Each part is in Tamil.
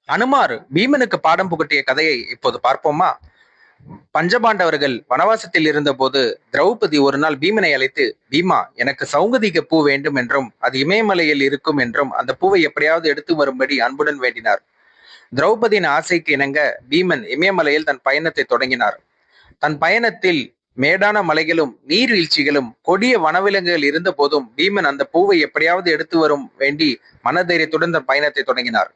அனுமார் பீமனுக்கு பாடம் புகட்டிய கதையை இப்போது பார்ப்போமா? பஞ்சபாண்டவர்கள் வனவாசத்தில் இருந்தபோது திரௌபதி ஒரு நாள் பீமனை அழைத்து, பீமா, எனக்கு சௌங்கதிக பூ வேண்டும் என்றும் அது இமயமலையில் இருக்கும் என்றும் அந்த பூவை எப்படியாவது எடுத்து வரும்படி அன்புடன் வேண்டினார். திரௌபதியின் ஆசைக்கு இணங்க பீமன் இமயமலையில் தன் பயணத்தை தொடங்கினார். தன் பயணத்தில் மேடான மலைகளும் நீர்வீழ்ச்சிகளும் கொடிய வனவிலங்குகள் இருந்த போதும் பீமன் அந்த பூவை எப்படியாவது எடுத்து வரும் வேண்டி மனதைரியத்துடன் தன் பயணத்தை தொடங்கினார்.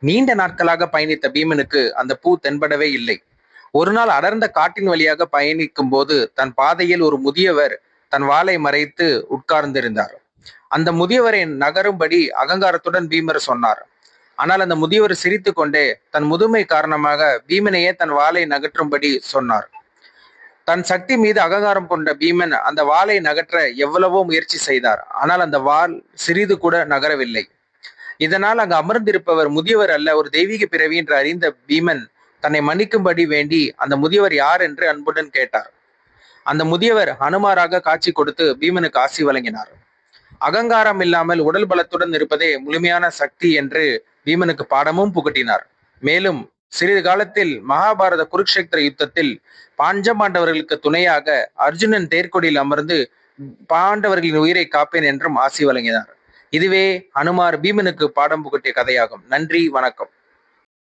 நீண்ட நாட்களாக பயணித்த பீமனுக்கு அந்த பூ தென்படவே இல்லை. ஒரு நாள் அடர்ந்த காட்டின் வழியாக பயணிக்கும் போது தன் பாதையில் ஒரு முதியவர் தன் வாளை மறைத்து உட்கார்ந்திருந்தார். அந்த முதியவரை நகரும்படி அகங்காரத்துடன் பீமர் சொன்னார். ஆனால் அந்த முதியவர் சிரித்து கொண்டே தன் முதுமை காரணமாக பீமனையே தன் வாளை நகற்றும்படி சொன்னார். தன் சக்தி மீது அகங்காரம் கொண்ட பீமன் அந்த வாளை நகற்ற எவ்வளவோ முயற்சி செய்தார். ஆனால் அந்த வாள் சிறிது கூட நகரவில்லை. இதனால் அங்கு அமர்ந்திருப்பவர் முதியவர் அல்ல, ஒரு தெய்வீக பிறவி என்று அறிந்த பீமன் தன்னை மன்னிக்கும்படி வேண்டி அந்த முதியவர் யார் என்று அன்புடன் கேட்டார். அந்த முதியவர் ஹனுமாராக காட்சி கொடுத்து பீமனுக்கு ஆசி வழங்கினார். அகங்காரம் இல்லாமல் உடல் பலத்துடன் இருப்பதே முழுமையான சக்தி என்று பீமனுக்கு பாடமும் புகட்டினார். மேலும் சிறிது காலத்தில் மகாபாரத குருக்ஷேத்திர யுத்தத்தில் பாண்டவர்களுக்கு துணையாக அர்ஜுனன் தேர்கொடியில் அமர்ந்து பாண்டவர்களின் உயிரை காப்பேன் என்றும் ஆசி வழங்கினார். இதுவே ஹனுமார் பீமனுக்கு பாடம் புகட்டிய கதையாகும். நன்றி, வணக்கம்.